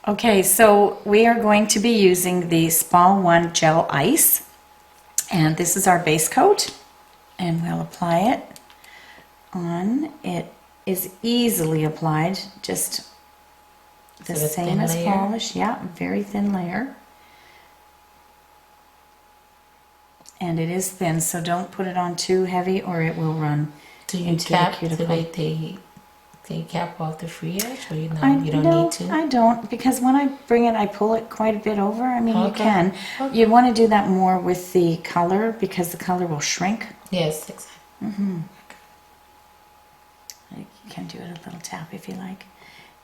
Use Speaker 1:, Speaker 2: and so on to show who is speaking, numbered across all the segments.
Speaker 1: Okay, so we are going to be using the Spa 1 Gel Ice, and this is our base coat, and we'll apply it on. It is easily applied, just the same as polish. Yeah, very thin layer. And it is thin, so don't put it on too heavy or it will run into the cuticle.
Speaker 2: Do you cap off the free edge, or you don't need to?
Speaker 1: I don't, because when I bring it, I pull it quite a bit over. I mean,
Speaker 2: okay.
Speaker 1: You can. Okay. You want to do that more with the color, because the color will shrink.
Speaker 2: Yes, exactly.
Speaker 1: Mm-hmm. You can do it a little tap if you like.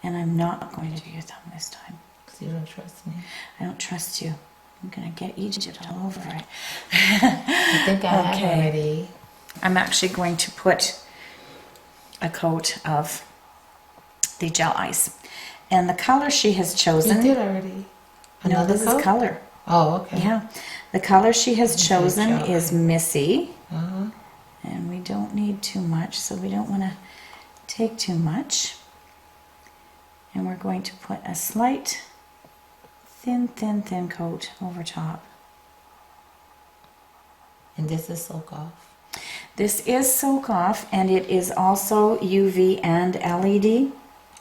Speaker 1: And I'm not going to do your thumb this time.
Speaker 2: Because you don't trust me.
Speaker 1: I don't trust you. I'm going to get Egypt all over it.
Speaker 2: I think I have already.
Speaker 1: I'm actually going to put a coat of the gel ice. And the color she has chosen...
Speaker 2: You did already.
Speaker 1: No, this is color.
Speaker 2: Oh, okay.
Speaker 1: Yeah. The color she has chosen is Missy.
Speaker 2: Uh-huh.
Speaker 1: And we don't need too much, so we don't want to take too much. And we're going to put a slight thin coat over top.
Speaker 2: And this is soak off?
Speaker 1: This is soak off, and it is also UV and LED.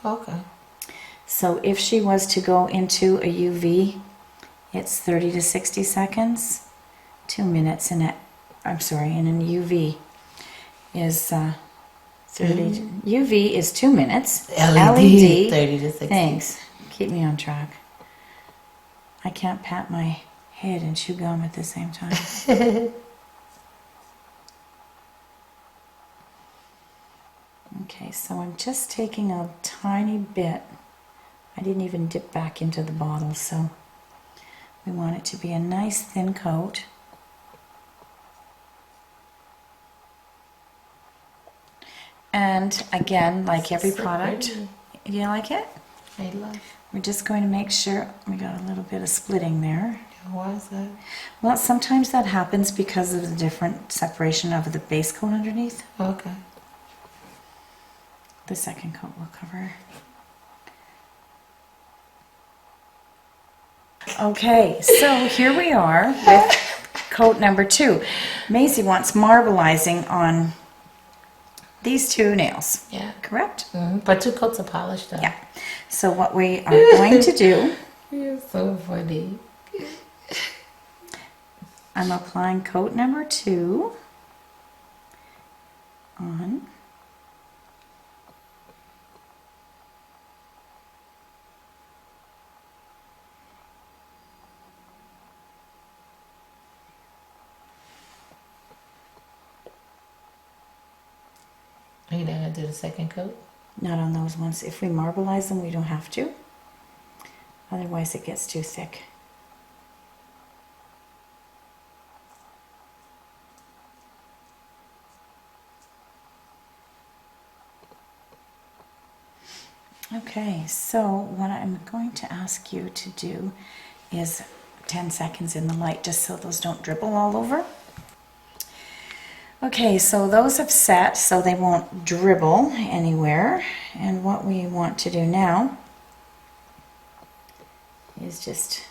Speaker 2: Okay.
Speaker 1: So if she was to go into a UV, it's 30 to 60 seconds. 2 minutes in it. I'm sorry, in an UV is 30. UV is 2 minutes.
Speaker 2: LED 30 to 60.
Speaker 1: Thanks. Keep me on track. I can't pat my head and chew gum at the same time. Okay, so I'm just taking a tiny bit. I didn't even dip back into the bottle, so we want it to be a nice thin coat. And again, like every product, do you like it?
Speaker 2: I love it.
Speaker 1: We're just going to make sure we got a little bit of splitting there.
Speaker 2: Why is that?
Speaker 1: Well, sometimes that happens because of the different separation of the base coat underneath.
Speaker 2: Okay.
Speaker 1: The second coat will cover. Okay, so here we are with coat number 2. Maisie wants marbleizing on these 2 nails.
Speaker 2: Yeah.
Speaker 1: Correct?
Speaker 2: Mm-hmm. But 2 coats of polish though.
Speaker 1: Yeah. So what we are going to do...
Speaker 2: You're so funny.
Speaker 1: I'm applying coat number 2 on.
Speaker 2: Are you not going to do the second coat?
Speaker 1: Not on those ones. If we marbleize them, we don't have to. Otherwise, it gets too thick. Okay, so what I'm going to ask you to do is 10 seconds in the light, just so those don't dribble all over. Okay, so those have set so they won't dribble anywhere. And what we want to do now is just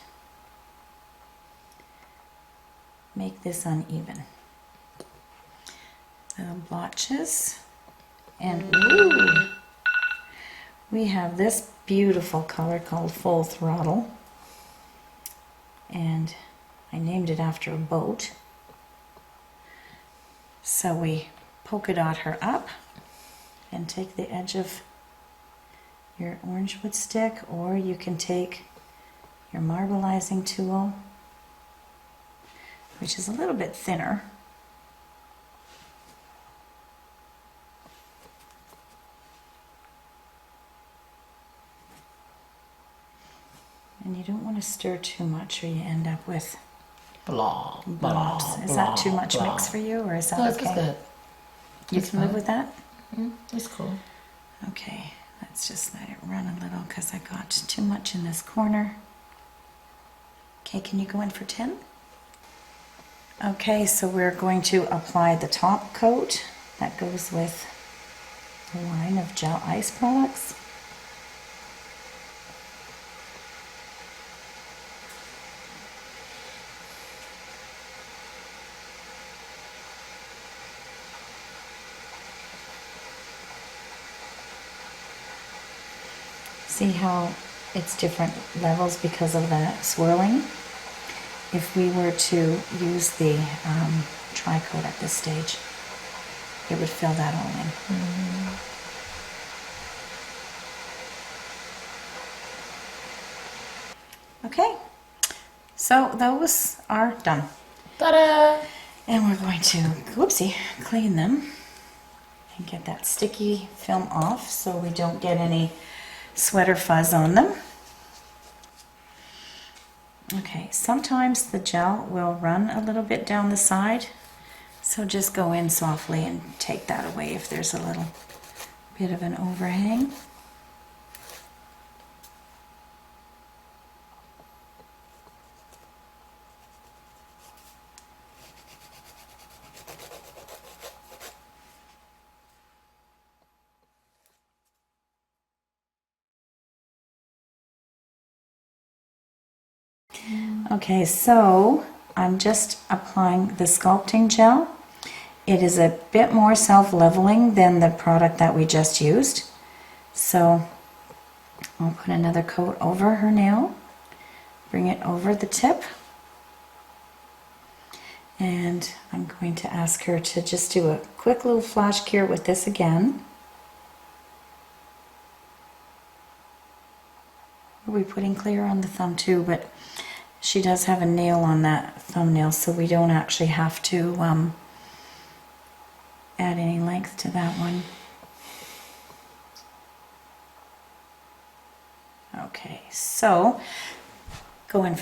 Speaker 1: make this uneven. Little blotches. And ooh, we have this beautiful color called Full Throttle. And I named it after a boat. So we polka dot her up and take the edge of your orange wood stick, or you can take your marbleizing tool, which is a little bit thinner. And you don't want to stir too much or you end up with blobs. Is that too much mix for you, or is that okay?
Speaker 2: That's good.
Speaker 1: You can live with that?
Speaker 2: It's cool.
Speaker 1: Okay, let's just let it run a little because I got too much in this corner. Okay, can you go in for 10? Okay, so we're going to apply the top coat that goes with the line of gel ice products. See how it's different levels because of the swirling? If we were to use the tri-coat at this stage, it would fill that all in. Okay, so those are done.
Speaker 2: Ta-da!
Speaker 1: And we're going to, whoopsie, clean them and get that sticky film off so we don't get any sweater fuzz on them. Okay, sometimes the gel will run a little bit down the side, so just go in softly and take that away if there's a little bit of an overhang. Okay, so I'm just applying the sculpting gel. It is a bit more self-leveling than the product that we just used. So I'll put another coat over her nail, bring it over the tip, and I'm going to ask her to just do a quick little flash cure with this again. We'll be putting clear on the thumb too, but she does have a nail on that thumbnail, so we don't actually have to add any length to that one. Okay, so go in for